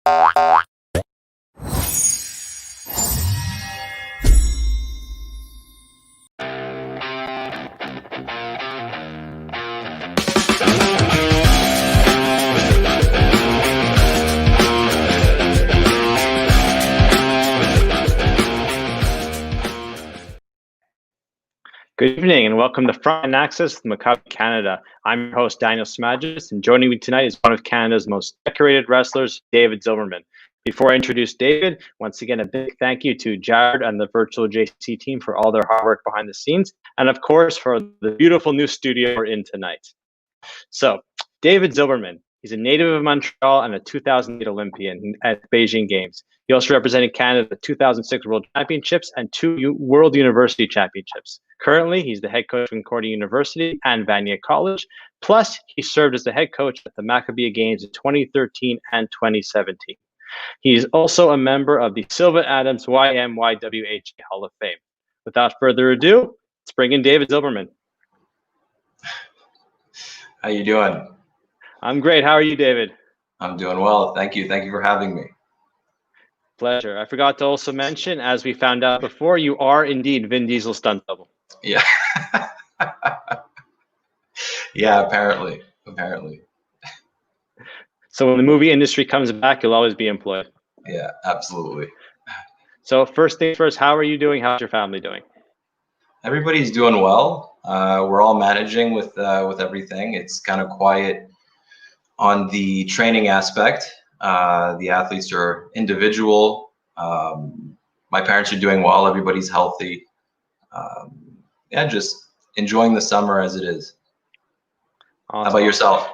Good evening and welcome to Frontline Access with Maccabi Canada. I'm your host, Daniel Smagis, and joining me tonight is one of Canada's most decorated wrestlers, David Zilberman. Before I introduce David, once again, a big thank you to Jared and the virtual JC team for all their hard work behind the scenes, and of course, for the beautiful new studio we're in tonight. So, David Zilberman, he's a native of Montreal and a 2008 Olympian at Beijing Games. He also represented Canada at the 2006 World Championships and two World University Championships. Currently, he's the head coach of Concordia University and Vanier College. Plus, he served as the head coach at the Maccabi Games in 2013 and 2017. He's also a member of the Sylvan Adams YMYWH Hall of Fame. Without further ado, let's bring in David Zilberman. How you doing? I'm great. How are you, David? I'm doing well. Thank you. Thank you for having me. Pleasure. I forgot to also mention, as we found out before, you are indeed Vin Diesel's stunt double. Yeah. Yeah, apparently. So when the movie industry comes back, you'll always be employed. Yeah, absolutely. So first things first, how are you doing? How's your family doing? Everybody's doing well. We're all managing with everything. It's kind of quiet on the training aspect. The athletes are individual. My parents are doing well. Everybody's healthy. Yeah, just enjoying the summer as it is. Awesome. How about yourself?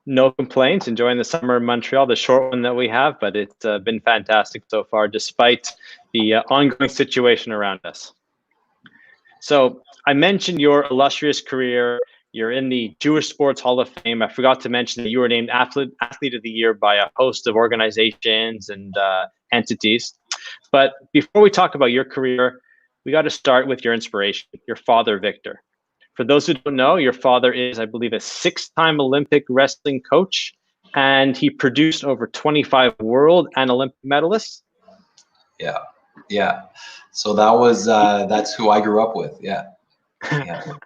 No complaints. Enjoying the summer in Montreal, the short one that we have, but it's been fantastic so far, despite the ongoing situation around us. So I mentioned your illustrious career. You're in the Jewish Sports Hall of Fame. I forgot to mention that you were named Athlete of the Year by a host of organizations and entities. But before we talk about your career, we got to start with your inspiration, your father, Victor. For those who don't know, your father is, I believe, a 6-time Olympic wrestling coach, and he produced over 25 world and Olympic medalists. Yeah. So that's who I grew up with. Yeah.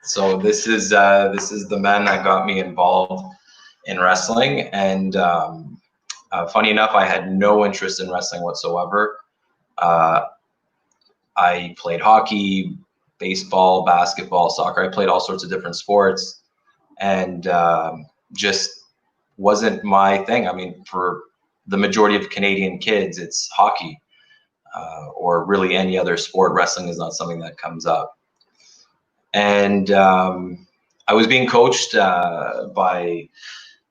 So this is the man that got me involved in wrestling, and funny enough, I had no interest in wrestling whatsoever. I played hockey, baseball, basketball, soccer. I played all sorts of different sports, and just wasn't my thing. I mean, for the majority of Canadian kids, it's hockey or really any other sport. Wrestling is not something that comes up. And I was being coached by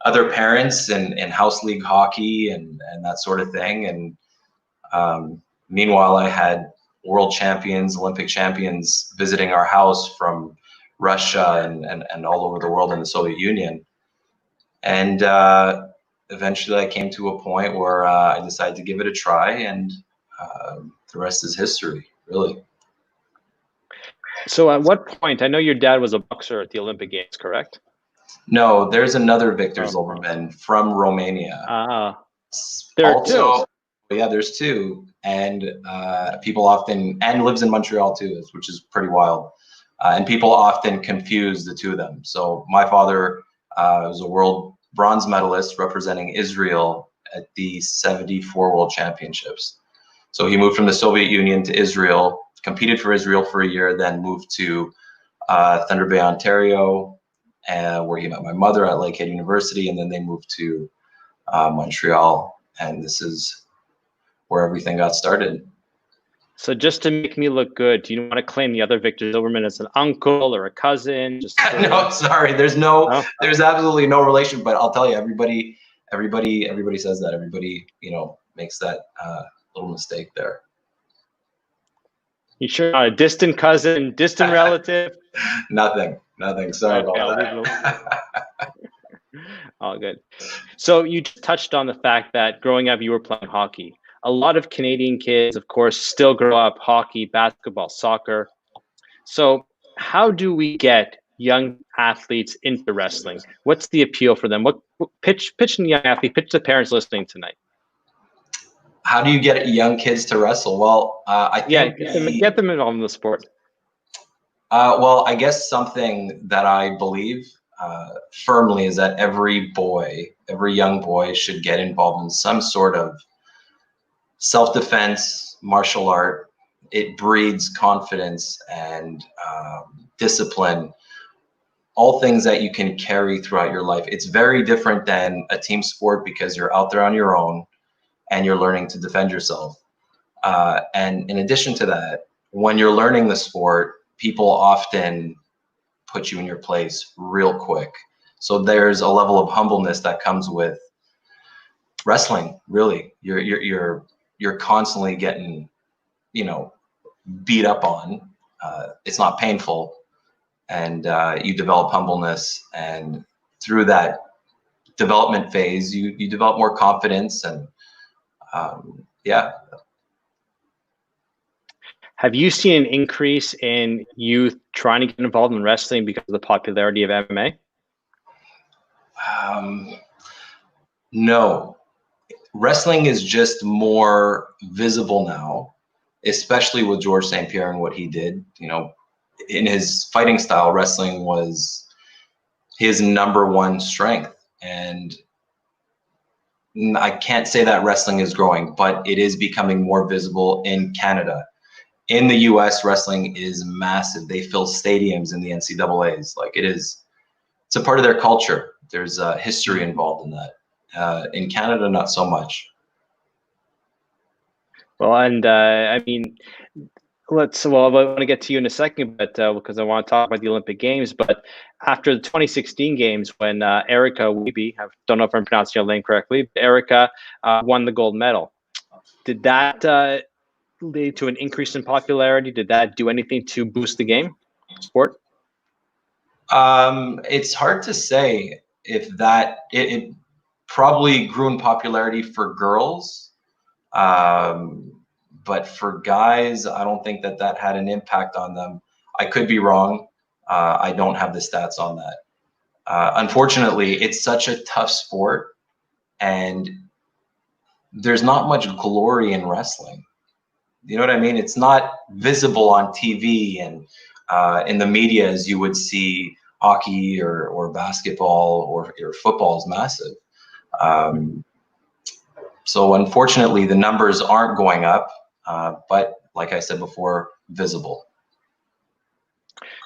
other parents in house league hockey and that sort of thing. And meanwhile, I had world champions, Olympic champions visiting our house from Russia and all over the world in the Soviet Union. And eventually I came to a point where I decided to give it a try, and the rest is history, really. So at what point, I know your dad was a boxer at the Olympic Games, correct? No, there's another Victor Zilberman from Romania. There are two. Yeah, there's two, and people often, and lives in Montreal too, which is pretty wild. And people often confuse the two of them. So my father was a world bronze medalist representing Israel at the '74 World Championships. So he moved from the Soviet Union to Israel, competed for Israel for a year, then moved to Thunder Bay, Ontario, where he met my mother at Lakehead University, and then they moved to Montreal, and this is where everything got started. So just to make me look good, do you want to claim the other Victor Zilberman as an uncle or a cousin? No, sorry, there's absolutely no relation, but I'll tell you, everybody says that. Everybody, makes that little mistake there. You sure not a distant cousin, distant relative? Nothing. Sorry about that. All good. So you just touched on the fact that growing up, you were playing hockey. A lot of Canadian kids, of course, still grow up hockey, basketball, soccer. So how do we get young athletes into wrestling? What's the appeal for them? What pitch the young athlete, pitch the parents listening tonight. How do you get young kids to wrestle? Well, I think get them involved in the sport. Well, I guess something that I believe firmly is that every young boy should get involved in some sort of self-defense, martial art. It breeds confidence and discipline, all things that you can carry throughout your life. It's very different than a team sport because you're out there on your own and you're learning to defend yourself. And in addition to that, when you're learning the sport, people often put you in your place real quick. So there's a level of humbleness that comes with wrestling. Really, you're constantly getting, beat up on. It's not painful, and you develop humbleness, and through that development phase, you develop more confidence, and yeah. Have you seen an increase in youth trying to get involved in wrestling because of the popularity of MMA? No. Wrestling is just more visible now, especially with George St. Pierre and what he did. In his fighting style, wrestling was his number one strength. And I can't say that wrestling is growing, but it is becoming more visible in Canada. In the US, wrestling is massive. They fill stadiums in the NCAAs. It's a part of their culture. There's a history involved in that. In Canada, not so much. Well, and I want to get to you in a second, but because I want to talk about the Olympic Games. But after the 2016 Games, when Erica Wiebe, I don't know if I'm pronouncing your name correctly, but Erica won the gold medal. Did that lead to an increase in popularity? Did that do anything to boost the game sport? It's hard to say if that it probably grew in popularity for girls, but for guys, I don't think that had an impact on them. I could be wrong. I don't have the stats on that. Unfortunately, it's such a tough sport, and there's not much glory in wrestling. You know what I mean? It's not visible on TV and in the media as you would see hockey or basketball or football is massive. So unfortunately, the numbers aren't going up, but like I said before, visible.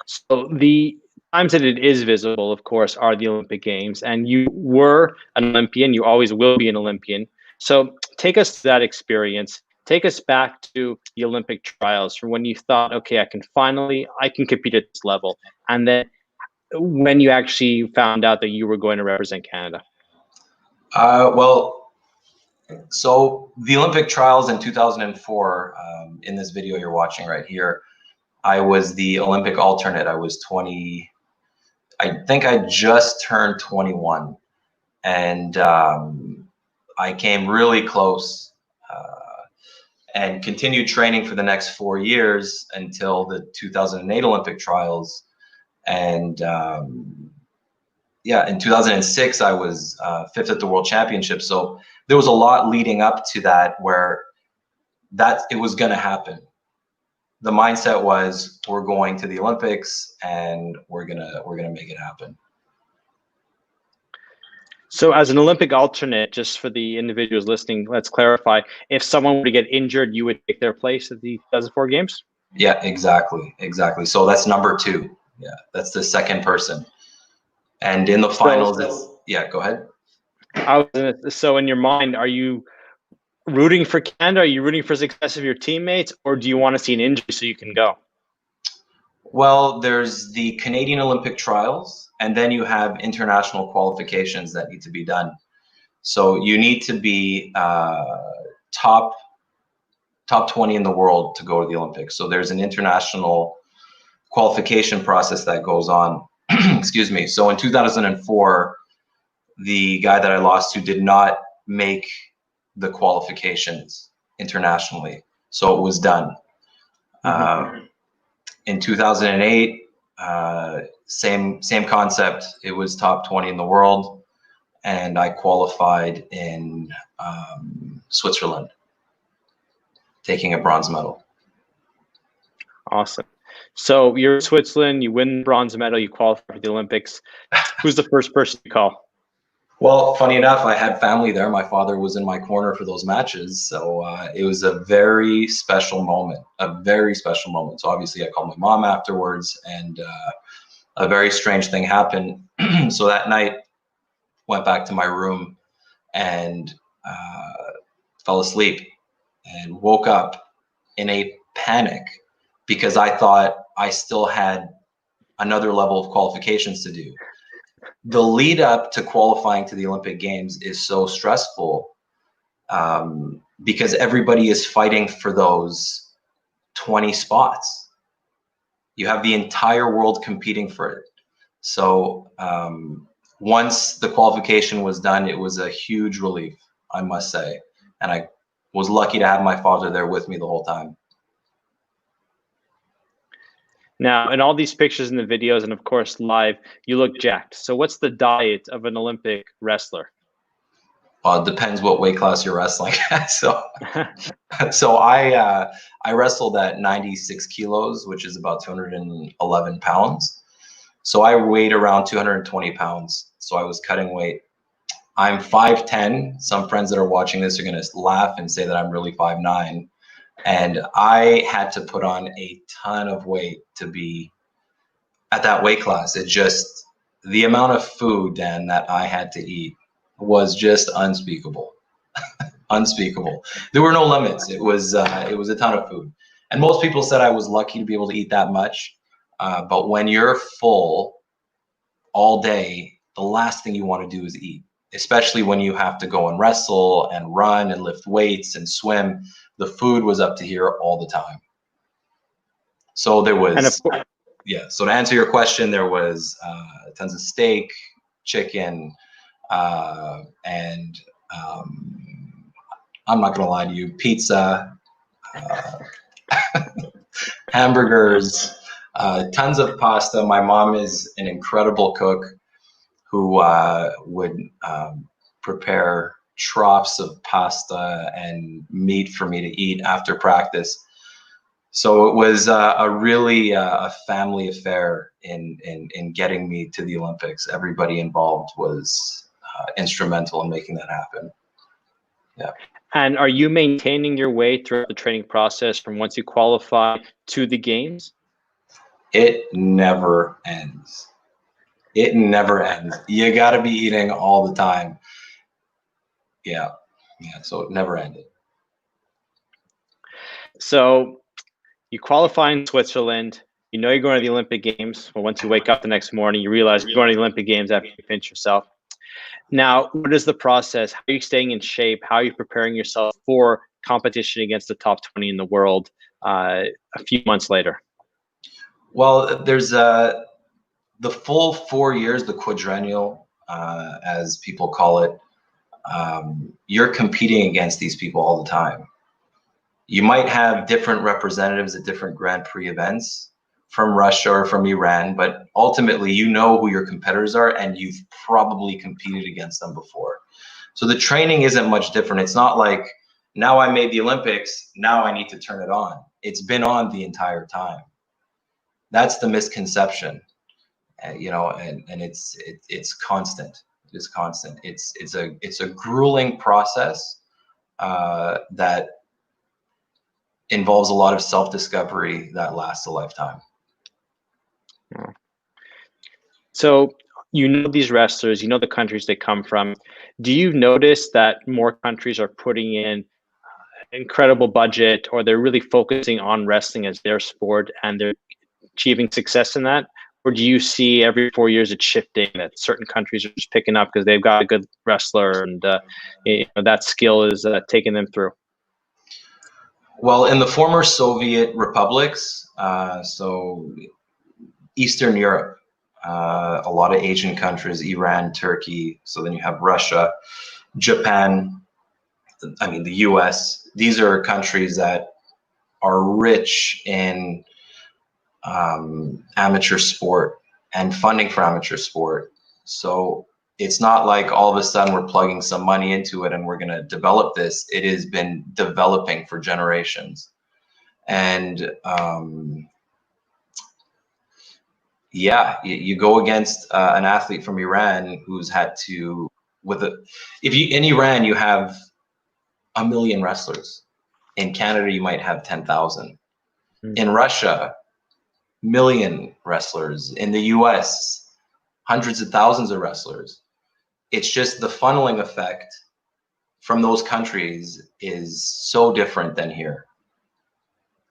So the times that it is visible, of course, are the Olympic Games, and you were an Olympian. You always will be an Olympian. So take us to that experience. Take us back to the Olympic trials from when you thought, okay, I can compete at this level. And then when you actually found out that you were going to represent Canada. So the Olympic trials in 2004, in this video you're watching right here, I was the Olympic alternate. I was 20, I think I just turned 21. And I came really close and continued training for the next 4 years until the 2008 Olympic trials. And in 2006, I was 5th at the World Championship. So there was a lot leading up to that where it was going to happen. The mindset was, we're going to the Olympics and we're gonna make it happen. So as an Olympic alternate, just for the individuals listening, let's clarify, if someone were to get injured, you would take their place at the 2004 Games? Yeah, exactly. So that's number 2. Yeah, that's the second person. And in the finals, go ahead. So in your mind, are you rooting for Canada? Are you rooting for success of your teammates? Or do you want to see an injury so you can go? Well, there's the Canadian Olympic trials, and then you have international qualifications that need to be done. So you need to be top 20 in the world to go to the Olympics. So there's an international qualification process that goes on. Excuse me. So in 2004, the guy that I lost to did not make the qualifications internationally. So it was done. In 2008, same concept. It was top 20 in the world, and I qualified in Switzerland. taking a bronze medal. Awesome. So you're in Switzerland, you win the bronze medal, you qualify for the Olympics. Who's the first person you call? Well, funny enough, I had family there. My father was in my corner for those matches. So it was a very special moment, a very special moment. So obviously I called my mom afterwards, and a very strange thing happened. So that night, went back to my room and fell asleep and woke up in a panic because I thought I still had another level of qualifications to do. The lead up to qualifying to the Olympic Games is so stressful because everybody is fighting for those 20 spots. You have the entire world competing for it. So once the qualification was done, it was a huge relief, I must say. And I was lucky to have my father there with me the whole time. Now, in all these pictures and the videos, and of course live, you look jacked. So what's the diet of an Olympic wrestler? It depends what weight class you're wrestling at. So I wrestled at 96 kilos, which is about 211 pounds. So I weighed around 220 pounds. So I was cutting weight. I'm 5'10". Some friends that are watching this are going to laugh and say that I'm really 5'9". And I had to put on a ton of weight to be at that weight class. It just, the amount of food, Dan, that I had to eat was just unspeakable. Unspeakable. There were no limits. It was a ton of food. And most people said I was lucky to be able to eat that much. But when you're full all day, the last thing you want to do is eat, especially when you have to go and wrestle and run and lift weights and swim. The food was up to here all the time. So there was, so to answer your question, there was tons of steak, chicken, and I'm not going to lie to you, pizza, hamburgers, tons of pasta. My mom is an incredible cook who would prepare troughs of pasta and meat for me to eat after practice. So it was a really a family affair in getting me to the Olympics. Everybody involved was instrumental in making that happen. Yeah. And are you maintaining your weight throughout the training process from once you qualify to the games? It never ends. It never ends. You got to be eating all the time. Yeah. So it never ended. So you qualify in Switzerland. You know you're going to the Olympic Games. But once you wake up the next morning, you realize you're going to the Olympic Games after you finish yourself. Now, what is the process? How are you staying in shape? How are you preparing yourself for competition against the top 20 in the world a few months later? Well, there's the full 4 years, the quadrennial, as people call it. You're competing against these people all the time. You might have different representatives at different Grand Prix events from Russia or from Iran, but ultimately you know who your competitors are and you've probably competed against them before. So the training isn't much different. It's not like, now I made the Olympics, now I need to turn it on. It's been on the entire time. That's the misconception, and it's constant. It is constant. It's a grueling process that involves a lot of self-discovery that lasts a lifetime. So you know these wrestlers, you know the countries they come from. Do you notice that more countries are putting in incredible budget, or they're really focusing on wrestling as their sport and they're achieving success in that? Or do you see every 4 years it's shifting, that certain countries are just picking up because they've got a good wrestler and that skill is taking them through? Well, in the former Soviet republics, so Eastern Europe, a lot of Asian countries, Iran, Turkey, so then you have Russia, Japan, the US. These are countries that are rich in amateur sport and funding for amateur sport. So it's not like all of a sudden we're plugging some money into it and we're going to develop this. It has been developing for generations. And yeah, you go against an athlete from Iran who's had to, in Iran, you have 1 million wrestlers. In Canada, you might have 10,000. In Russia, million wrestlers. In the US, hundreds of thousands of wrestlers. It's just the funneling effect from those countries is so different than here.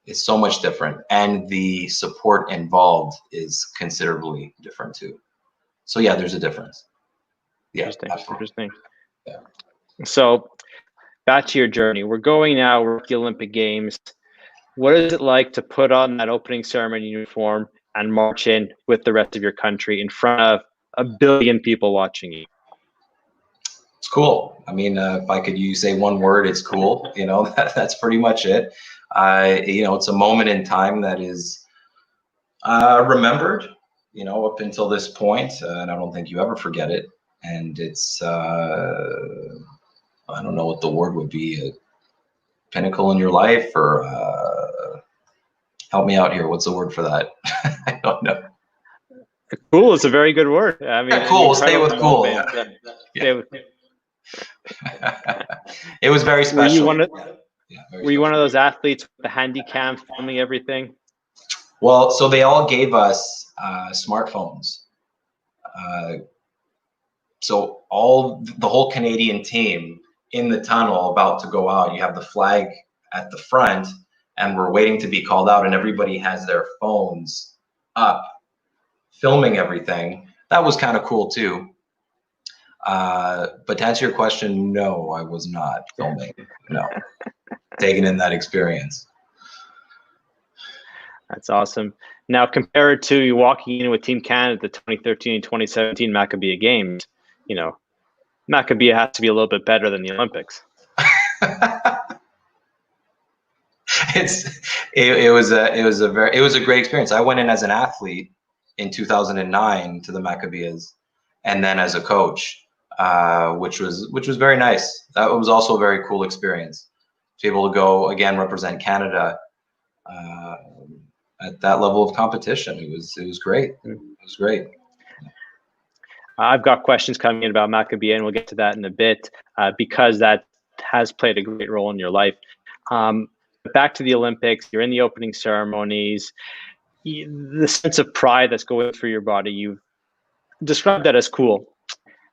It's so much different, and the support involved is considerably different too. So yeah, there's a difference. Yeah, Interesting. Yeah. So back to your journey. We're going now. We're at the Olympic Games. What is it like to put on that opening ceremony uniform and march in with the rest of your country in front of 1 billion people watching you? It's cool. I mean, if I could say one word, it's cool. You know, that's pretty much it. You know, it's a moment in time that is remembered, you know, up until this point, and I don't think you ever forget it. And it's, I don't know what the word would be, a pinnacle in your life, or help me out here. What's the word for that? I don't know. Cool is a very good word. I mean, yeah, cool. We'll stay with cool. Yeah. Stay with. It was very special. Were you one of those athletes with the handy cam filming everything? Well, so they all gave us smartphones. So the whole Canadian team in the tunnel about to go out, you have the flag at the front and we're waiting to be called out, and everybody has their phones up filming everything. That was kind of cool too. But to answer your question, no, I was not filming. No, taking in that experience. That's awesome. Now, compared to you walking in with Team Canada at the 2013 and 2017 Maccabi Games, you know, Maccabi has to be a little bit better than the Olympics. It was a great experience. I went in as an athlete in 2009 to the Maccabias, and then as a coach, which was very nice. That was also a very cool experience to be able to go again represent Canada at that level of competition. It was great. It was great. I've got questions coming in about Maccabi, and we'll get to that in a bit because that has played a great role in your life. But back to the Olympics, you're in the opening ceremonies. The sense of pride that's going through your body, you've described that as cool.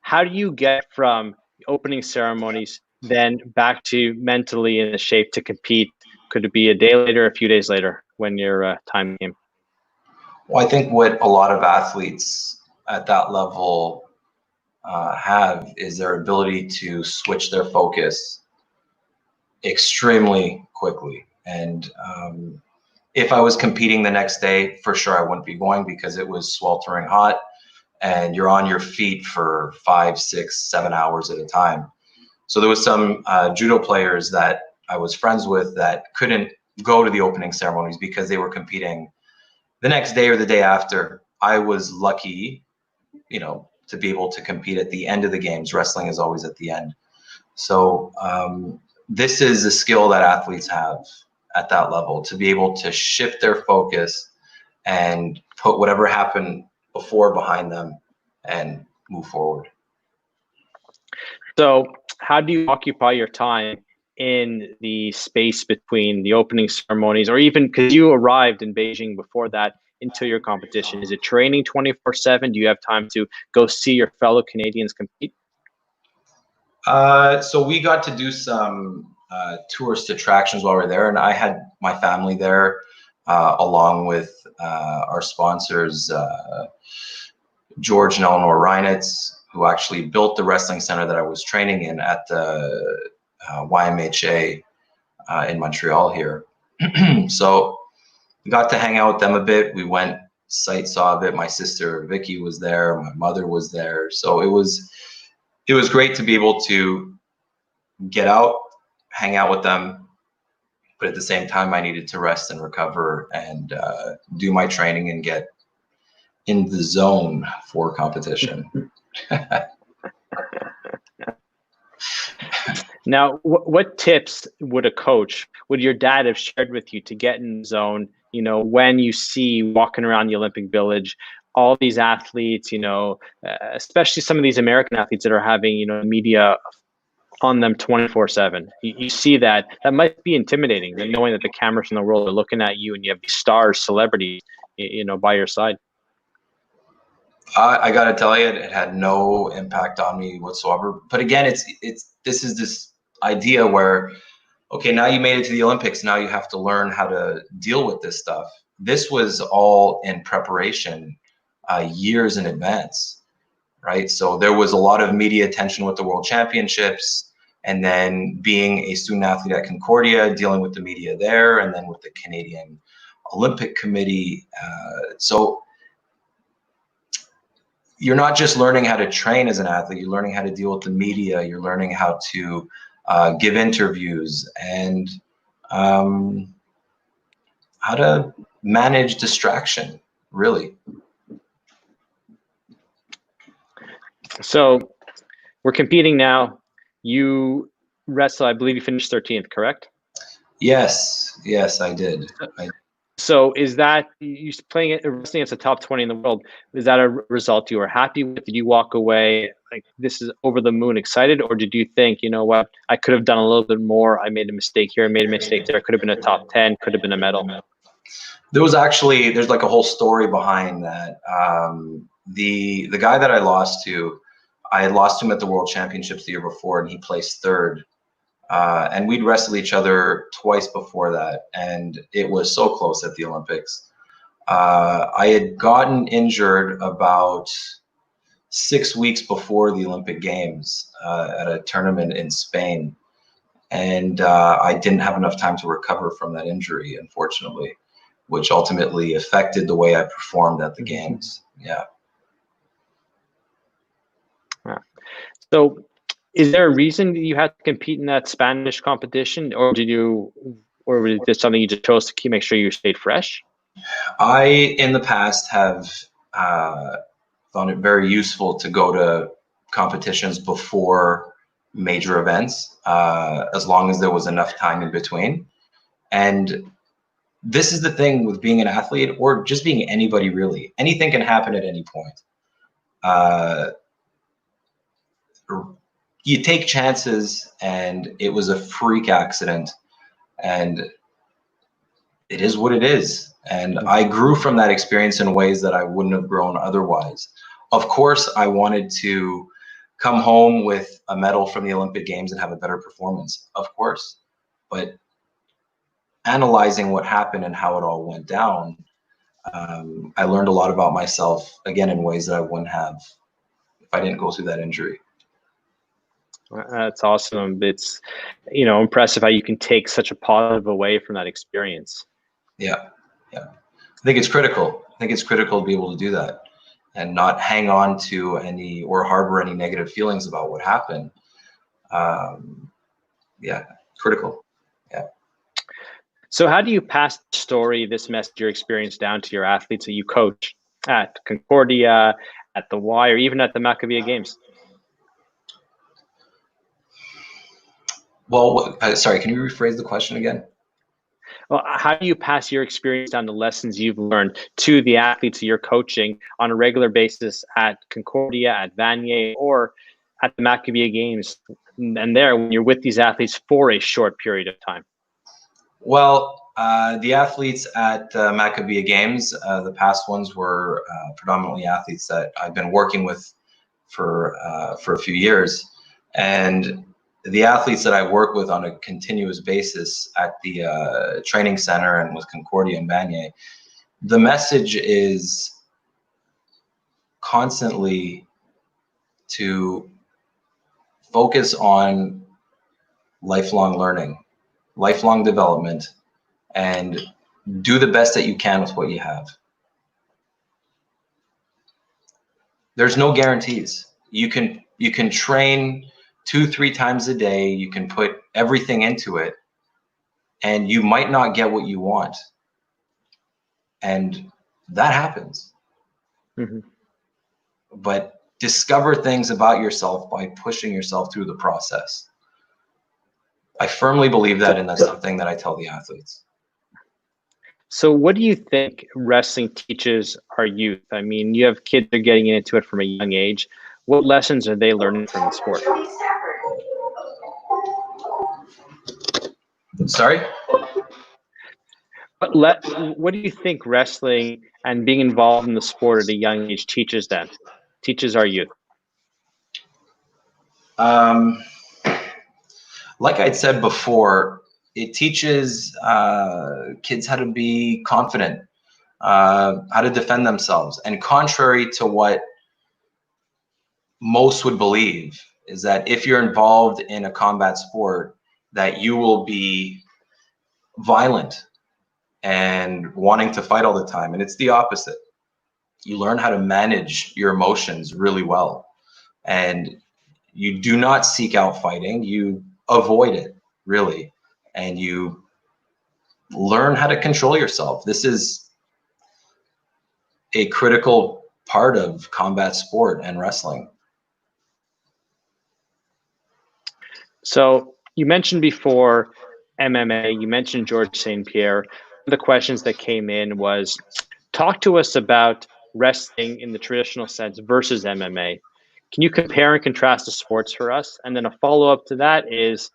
How do you get from opening ceremonies then back to mentally in the shape to compete? Could it be a day later, a few days later when your time came? Well, I think what a lot of athletes at that level have is their ability to switch their focus extremely quickly. And if I was competing the next day, for sure I wouldn't be going because it was sweltering hot and you're on your feet for 5, 6, 7 hours at a time. So there was some judo players that I was friends with that couldn't go to the opening ceremonies because they were competing the next day or the day after. I was lucky, you know, to be able to compete at the end of the games. Wrestling is always at the end. So this is a skill that athletes have at that level, to be able to shift their focus and put whatever happened before behind them and move forward. So how do you occupy your time in the space between the opening ceremonies, or even because you arrived in Beijing before that into your competition? Is it training 24/7? Do you have time to go see your fellow Canadians compete? So we got to do some tourist attractions while we were there, and I had my family there along with our sponsors, George and Eleanor Reinitz, who actually built the wrestling center that I was training in at the YMHA in Montreal here. So we got to hang out with them a bit. We went saw a bit. My sister Vicky was there. My mother was there. So it was great to be able to get out, hang out with them. But at the same time, I needed to rest and recover and do my training and get in the zone for competition. Now, what tips would your dad have shared with you to get in the zone? When you see walking around the Olympic Village, all these athletes, especially some of these American athletes that are having, media on them 24/7. You see that might be intimidating, knowing that the cameras in the world are looking at you and you have these stars, celebrities, by your side. I got to tell you, it had no impact on me whatsoever. But again, this is this idea where, okay, now you made it to the Olympics. Now you have to learn how to deal with this stuff. This was all in preparation, years in advance, right? So there was a lot of media attention with the World Championships, and then being a student athlete at Concordia, dealing with the media there, and then with the Canadian Olympic Committee. So you're not just learning how to train as an athlete, you're learning how to deal with the media, you're learning how to give interviews, and how to manage distraction, really. So we're competing now. You wrestle, I believe you finished 13th, correct? Yes, I did. So is that you wrestling against the top 20 in the world? Is that a result you were happy with? Did you walk away like this is over the moon excited, or did you think, you know what, I could have done a little bit more. I made a mistake here, I made a mistake there. Could have been a top 10, could have been a medal. There's like a whole story behind that. The guy that I lost to, I had lost him at the World Championships the year before, and he placed third. And we'd wrestled each other twice before that, and it was so close at the Olympics. I had gotten injured about 6 weeks before the Olympic Games at a tournament in Spain, and I didn't have enough time to recover from that injury, unfortunately, which ultimately affected the way I performed at the Games. Yeah. So is there a reason you had to compete in that Spanish competition, or was this something you just chose to make sure you stayed fresh? I, in the past, have found it very useful to go to competitions before major events, as long as there was enough time in between. And this is the thing with being an athlete, or just being anybody really. Anything can happen at any point. You take chances, and it was a freak accident, and it is what it is. And I grew from that experience in ways that I wouldn't have grown otherwise. Of course, I wanted to come home with a medal from the Olympic Games and have a better performance, of course. But analyzing what happened and how it all went down, I learned a lot about myself, again, in ways that I wouldn't have if I didn't go through that injury. That's awesome. It's, impressive how you can take such a positive away from that experience. Yeah. I think it's critical. To be able to do that and not hang on to any or harbor any negative feelings about what happened. Critical. Yeah. So how do you pass the story, this message, your experience, down to your athletes that you coach at Concordia, at the Y, or even at the Maccabi Games? Well, sorry, can you rephrase the question again? Well, how do you pass your experience down, the lessons you've learned, to the athletes that you're coaching on a regular basis at Concordia, at Vanier, or at the Maccabi Games, and there when you're with these athletes for a short period of time? Well, the athletes at Maccabi Games, the past ones were predominantly athletes that I've been working with for a few years, and the athletes that I work with on a continuous basis at the training center and with Concordia and Vanier, the message is constantly to focus on lifelong learning, lifelong development, and do the best that you can with what you have. There's no guarantees. You can train 2-3 times a day, you can put everything into it, and you might not get what you want. And that happens. Mm-hmm. But discover things about yourself by pushing yourself through the process. I firmly believe that, and that's something that I tell the athletes. So what do you think wrestling teaches our youth? I mean, you have kids that are getting into it from a young age. What lessons are they learning from the sport? Sorry? What do you think wrestling and being involved in the sport at a young age teaches our youth? Like I'd said before, it teaches kids how to be confident, how to defend themselves. And contrary to what most would believe, is that if you're involved in a combat sport, that you will be violent and wanting to fight all the time. And it's the opposite. You learn how to manage your emotions really well. And you do not seek out fighting, you avoid it, really. And you learn how to control yourself. This is a critical part of combat sport and wrestling. So you mentioned before MMA, you mentioned George St. Pierre. One of the questions that came in was, talk to us about wrestling in the traditional sense versus MMA. Can you compare and contrast the sports for us? And then a follow-up to that is,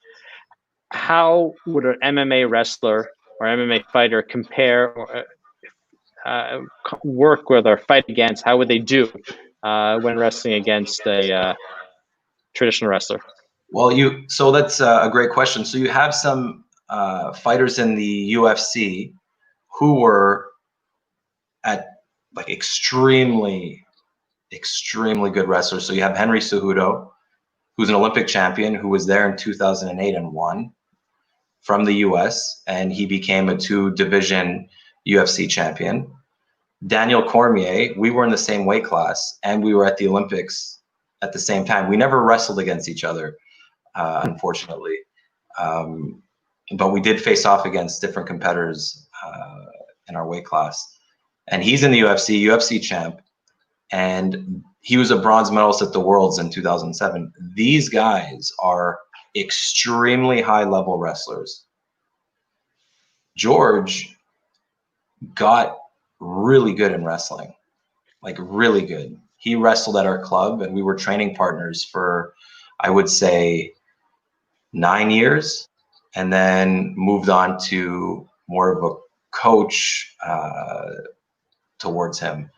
how would an MMA wrestler or MMA fighter compare or work with or fight against? How would they do when wrestling against a traditional wrestler? Well, so that's a great question. So you have some fighters in the UFC who were at like extremely good wrestlers. So you have Henry Cejudo, who's an Olympic champion, who was there in 2008 and won from the US, and he became a 2-division UFC champion. Daniel Cormier, we were in the same weight class, and we were at the Olympics at the same time. We never wrestled against each other, unfortunately. But we did face off against different competitors in our weight class. And he's in the UFC champ, and he was a bronze medalist at the Worlds in 2007. These guys are extremely high-level wrestlers. George got really good in wrestling, like really good. He wrestled at our club, and we were training partners for, I would say, 9 years, and then moved on to more of a coach towards him.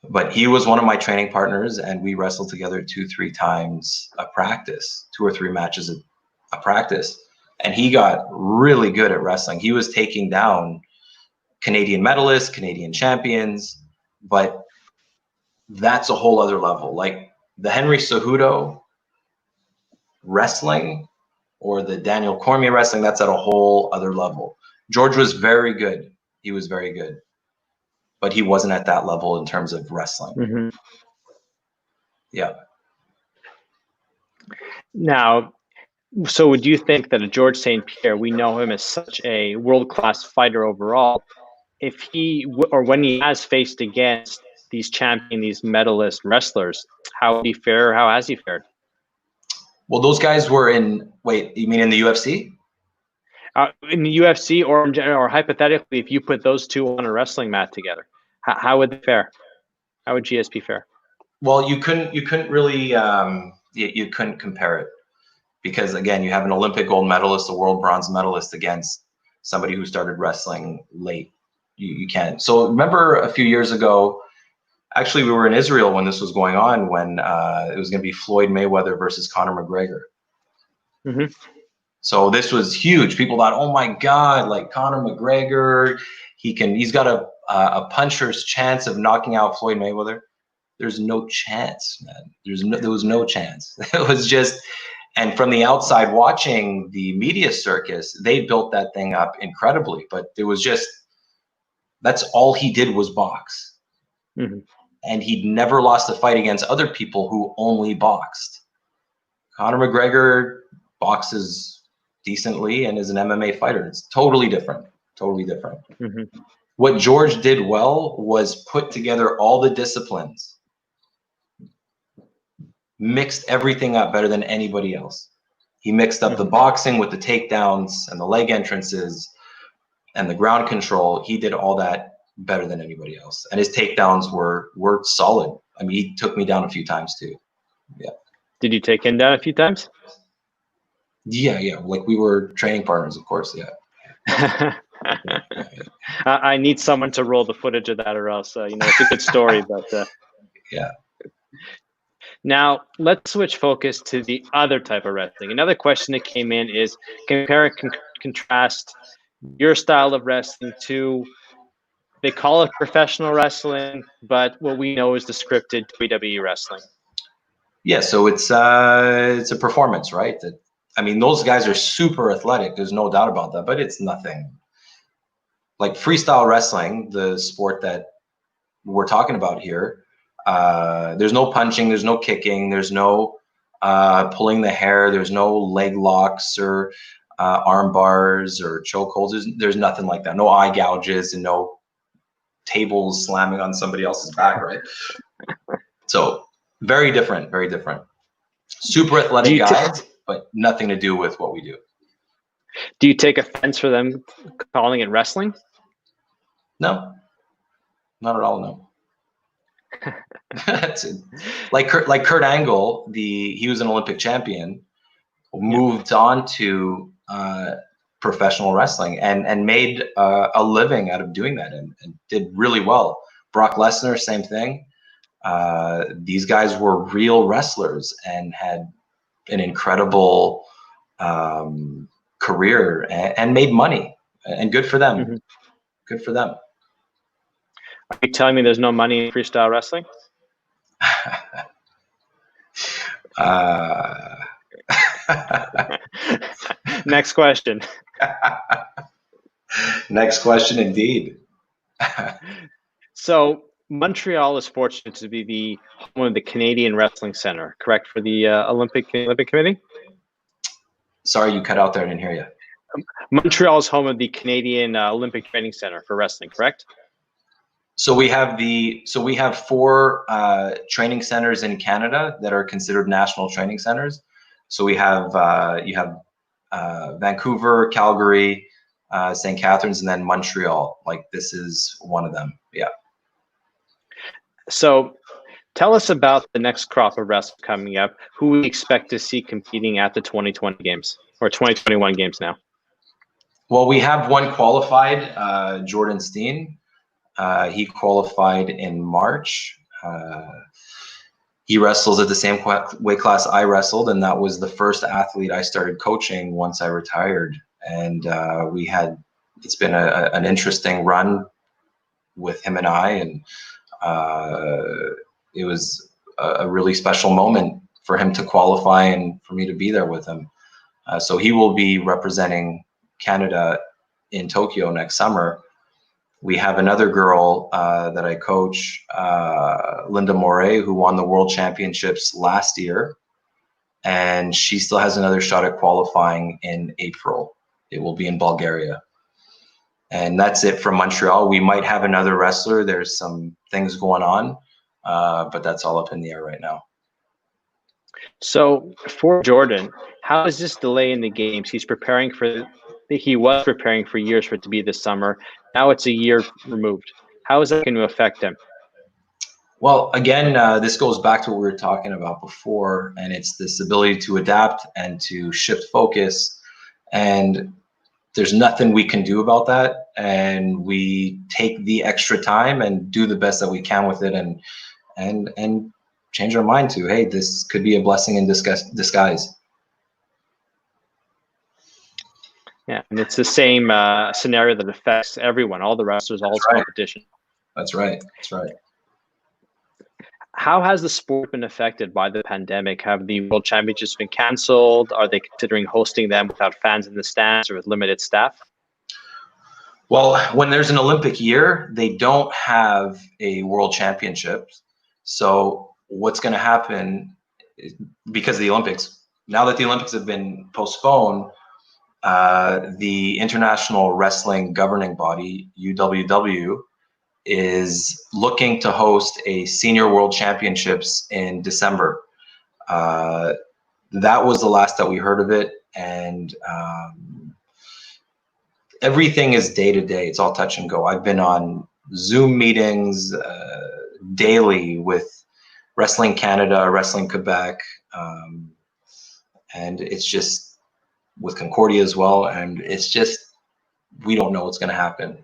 But he was one of my training partners, and we wrestled together 2-3 times a practice, 2 or 3 matches a practice. And he got really good at wrestling. He was taking down Canadian medalists, Canadian champions, but that's a whole other level. Like the Henry Cejudo wrestling or the Daniel Cormier wrestling, that's at a whole other level. George was very good. He was very good, but he wasn't at that level in terms of wrestling. Mm-hmm. Yeah. Now, so would you think that a George St. Pierre, we know him as such a world-class fighter overall, if he or when he has faced against these medalist wrestlers, how would he fare? How has he fared? Well, those guys were in, wait, you mean in the UFC? In the UFC, or in general, or hypothetically, if you put those two on a wrestling mat together, how would they fare? How would GSP fare? Well, you couldn't really, you couldn't compare it, because again, you have an Olympic gold medalist, a world bronze medalist against somebody who started wrestling late. You can't. So remember a few years ago, actually we were in Israel when this was going on, when it was going to be Floyd Mayweather versus Conor McGregor. Mm-hmm. So this was huge. People thought, oh my God, like Conor McGregor, he's got a puncher's chance of knocking out Floyd Mayweather. There's no chance, man. There was no chance. It was just, and from the outside watching the media circus, they built that thing up incredibly, but it was just, that's all he did was box. Mm-hmm. And he'd never lost a fight against other people who only boxed. Conor McGregor boxes decently and is an MMA fighter. It's totally different. Totally different. Mm-hmm. What George did well was put together all the disciplines, mixed everything up better than anybody else. He mixed up the boxing with the takedowns and the leg entrances and the ground control. He did all that better than anybody else. And his takedowns were solid. I mean, he took me down a few times too. Yeah. Did you take him down a few times? Yeah. Like we were training partners, of course. Yeah. I need someone to roll the footage of that, or else, it's a good story. But yeah. Now let's switch focus to the other type of wrestling. Another question that came in is compare and contrast your style of wrestling to, they call it professional wrestling, but what we know is the scripted WWE wrestling. Yeah, so it's a performance, right? I mean, those guys are super athletic. There's no doubt about that, but it's nothing like freestyle wrestling, the sport that we're talking about here. There's no punching, there's no kicking, there's no pulling the hair, there's no leg locks or arm bars or chokeholds. There's nothing like that. No eye gouges and no tables slamming on somebody else's back, right? So very different, very different. Super athletic guys, but nothing to do with what we do. Do you take offense for them calling it wrestling? No, not at all. No. like Kurt Angle, he was an Olympic champion, moved on to professional wrestling and made a living out of doing that and did really well. Brock Lesnar, same thing. These guys were real wrestlers and had an incredible career and made money, and good for them. Mm-hmm. Good for them. Are you telling me there's no money in freestyle wrestling? Next question. Next question, indeed. So Montreal is fortunate to be the home of the Canadian Wrestling Center, correct, for the Olympic Committee? Sorry, you cut out there. I didn't hear you. Montreal is home of the Canadian Olympic Training Center for wrestling, correct? So we have 4 training centers in Canada that are considered national training centers. So we have you have Vancouver, Calgary, St. Catharines, and then Montreal. Like, this is one of them. Yeah. So tell us about the next crop of wrestlers coming up. Who we expect to see competing at the 2020 games or 2021 games now? Well, we have one qualified, Jordan Steen. He qualified in March. He wrestles at the same weight class I wrestled, and that was the first athlete I started coaching once I retired. And it's been an interesting run with him and I, and it was a really special moment for him to qualify and for me to be there with him. So he will be representing Canada in Tokyo next summer. We have another girl that I coach, Linda Moray, who won the World Championships last year, and she still has another shot at qualifying in April. It will be in Bulgaria. And that's it from Montreal. We might have another wrestler. There's some things going on, but that's all up in the air right now. So for Jordan, how is this delay in the games? He was preparing for years for it to be this summer. Now it's a year removed. How is that going to affect him? Well, again, this goes back to what we were talking about before, and it's this ability to adapt and to shift focus. And there's nothing we can do about that. And we take the extra time and do the best that we can with it, and change our mind to, hey, this could be a blessing in disguise. Yeah, and it's the same scenario that affects everyone, all the wrestlers, all the competition. That's right. That's right. How has the sport been affected by the pandemic? Have the World Championships been canceled? Are they considering hosting them without fans in the stands or with limited staff? Well, when there's an Olympic year, they don't have a World Championships. So what's going to happen is, because of the Olympics, now that the Olympics have been postponed, the International Wrestling Governing Body, UWW, is looking to host a Senior World Championships in December. That was the last that we heard of it. and everything is day to day. It's all touch and go. I've been on Zoom meetings daily with Wrestling Canada, Wrestling Quebec, and it's just with Concordia as well. And it's just, we don't know what's going to happen.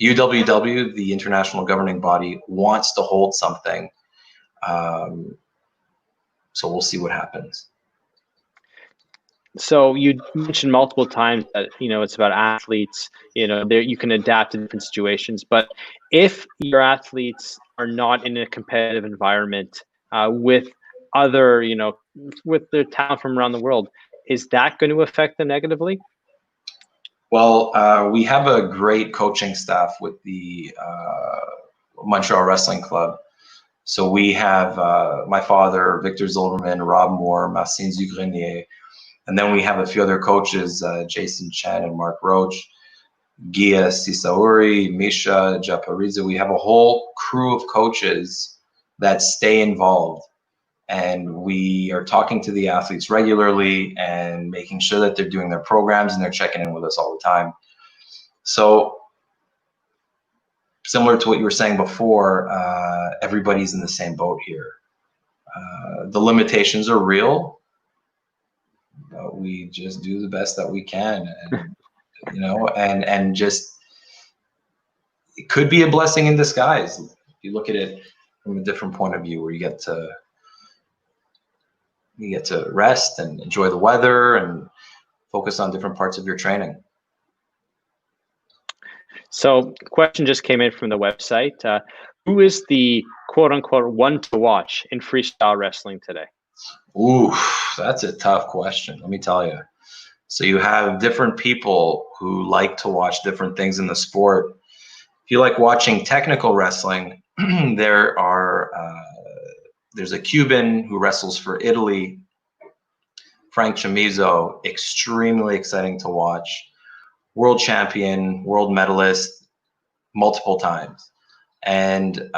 UWW, the international governing body, wants to hold something. So we'll see what happens. So you mentioned multiple times that, it's about athletes, you can adapt to different situations. But if your athletes are not in a competitive environment with other, with their talent from around the world, is that going to affect them negatively? Well, we have a great coaching staff with the Montreal Wrestling Club. So we have my father, Victor Zilberman, Rob Moore, Marcin Zugrenier, and then we have a few other coaches, Jason Chen and Mark Roach, Gia Sisauri, Misha Japariza. We have a whole crew of coaches that stay involved. And we are talking to the athletes regularly and making sure that they're doing their programs, and they're checking in with us all the time. So similar to what you were saying before, everybody's in the same boat here. The limitations are real, but we just do the best that we can. And, and just, it could be a blessing in disguise. If you look at it from a different point of view, where you get to rest and enjoy the weather and focus on different parts of your training. So question just came in from the website. Who is the quote unquote one to watch in freestyle wrestling today? Ooh, that's a tough question. Let me tell you. So you have different people who like to watch different things in the sport. If you like watching technical wrestling, there's a Cuban who wrestles for Italy, Frank Chamizo, extremely exciting to watch. World champion, world medalist, multiple times. And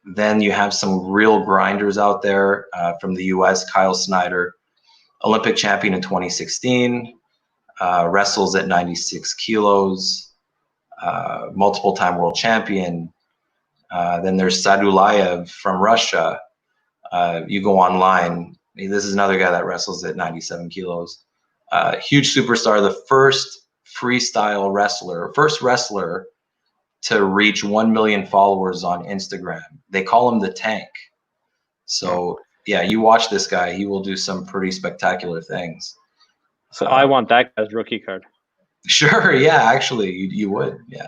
then you have some real grinders out there from the US, Kyle Snyder, Olympic champion in 2016, wrestles at 96 kilos, multiple time world champion. Then there's Sadulayev from Russia. You go online, this is another guy that wrestles at 97 kilos. Huge superstar, the first freestyle wrestler, first wrestler to reach 1 million followers on Instagram. They call him the Tank. So yeah, you watch this guy, he will do some pretty spectacular things. So I want that guy's rookie card. Sure, yeah, actually, you would, yeah.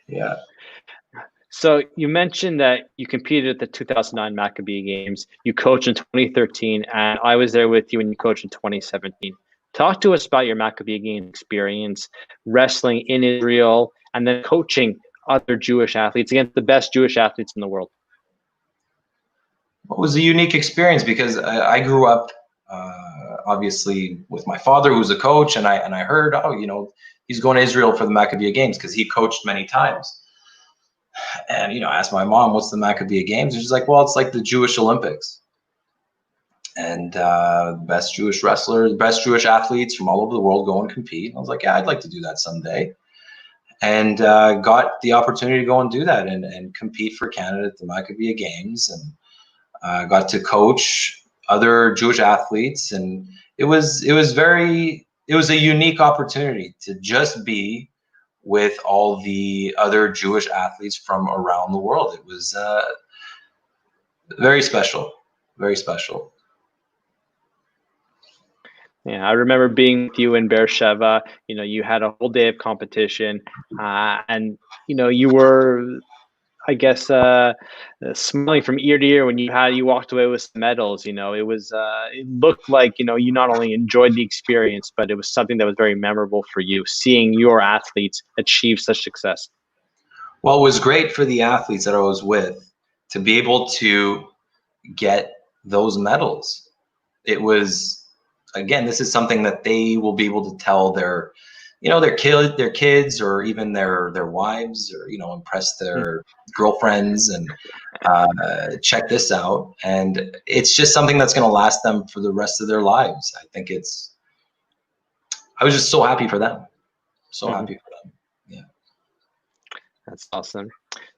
Yeah. So you mentioned that you competed at the 2009 Maccabi Games. You coached in 2013, and I was there with you when you coached in 2017. Talk to us about your Maccabi Games experience, wrestling in Israel, and then coaching other Jewish athletes against the best Jewish athletes in the world. It was a unique experience because I grew up obviously with my father, who was a coach, and I heard, he's going to Israel for the Maccabi Games because he coached many times. And I asked my mom, what's the Maccabi Games? And she's like, well, it's like the Jewish Olympics. And best Jewish wrestlers, best Jewish athletes from all over the world go and compete. And I was like, yeah, I'd like to do that someday. And got the opportunity to go and do that and compete for Canada at the Maccabi Games, and got to coach other Jewish athletes. And it was a unique opportunity to just be with all the other Jewish athletes from around the world. It was very special, very special. Yeah, I remember being with you in Beersheba. You had a whole day of competition, and you were, I guess, smiling from ear to ear when you walked away with some medals. It looked like you not only enjoyed the experience, but it was something that was very memorable for you, seeing your athletes achieve such success. Well, it was great for the athletes that I was with to be able to get those medals. It was, again, this is something that they will be able to tell their their kids, or even their wives, or impress their girlfriends, and check this out. And it's just something that's going to last them for the rest of their lives. I was just so happy for them. So happy for them. Yeah. That's awesome.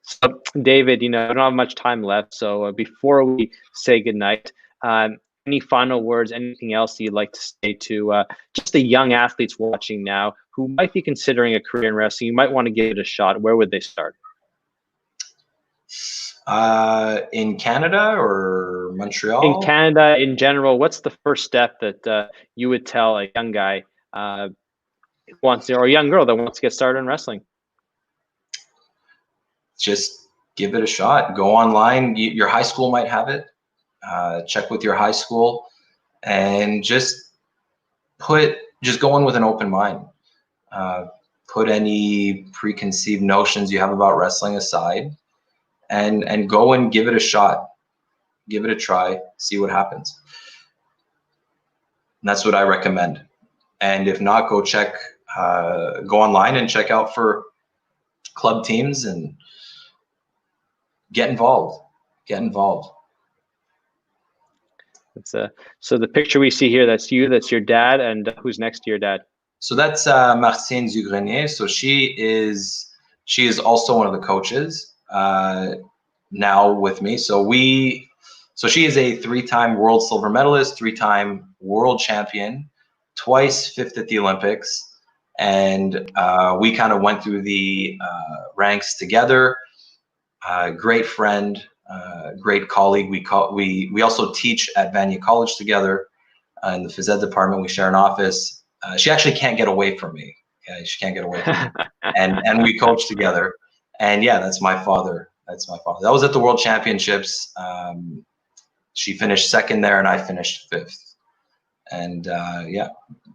So, David, I don't have much time left. So before we say goodnight, any final words, anything else you'd like to say to just the young athletes watching now who might be considering a career in wrestling? You might want to give it a shot. Where would they start? In Canada or Montreal? In Canada, in general, what's the first step that you would tell a young guy or a young girl that wants to get started in wrestling? Just give it a shot. Go online. Your high school might have it. Check with your high school, and just go in with an open mind. Put any preconceived notions you have about wrestling aside, and go and give it a shot. Give it a try. See what happens. And that's what I recommend. And if not, go online and check out for club teams and get involved. So the picture we see here, that's you, that's your dad, and who's next to your dad? So that's Martine Dugrenier. So she is also one of the coaches now with me. So she is a 3-time world silver medalist, 3-time world champion, twice 5th at the Olympics, and we kind of went through the ranks together. Great friend. Great colleague. We also teach at Vanier College together in the phys ed department. We share an office. She actually can't get away from me. Okay? She can't get away from me. And we coach together. And yeah, that's my father. That was at the World Championships. She finished 2nd there, and I finished 5th. And yeah,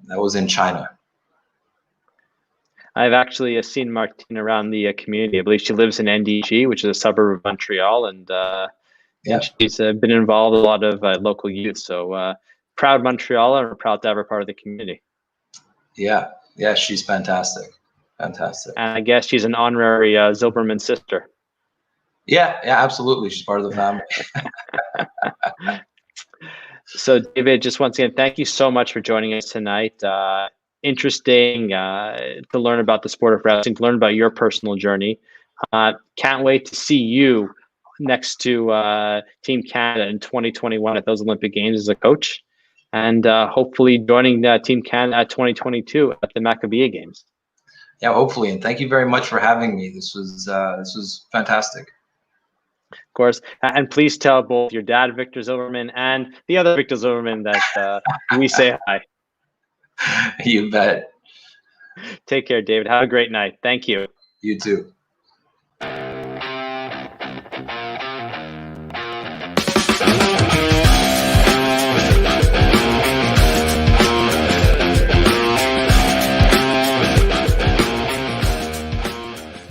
that was in China. I've actually seen Martine around the community. I believe she lives in NDG, which is a suburb of Montreal, and she's been involved with a lot of local youth. So proud Montrealer, and we're proud to have her part of the community. Yeah, she's fantastic. And I guess she's an honorary Zilberman sister. Yeah, absolutely. She's part of the family. So, David, just once again, thank you so much for joining us tonight. Interesting to learn about the sport of wrestling, to learn about your personal journey. Can't wait to see you next to Team Canada in 2021 at those Olympic Games as a coach, and hopefully joining Team Canada at 2022 at the Maccabi Games. Yeah, hopefully, and thank you very much for having me. This was fantastic. Of course, and please tell both your dad, Victor Zilberman, and the other Victor Zilberman that we say hi. You bet. Take care, David. Have a great night. Thank you. You too.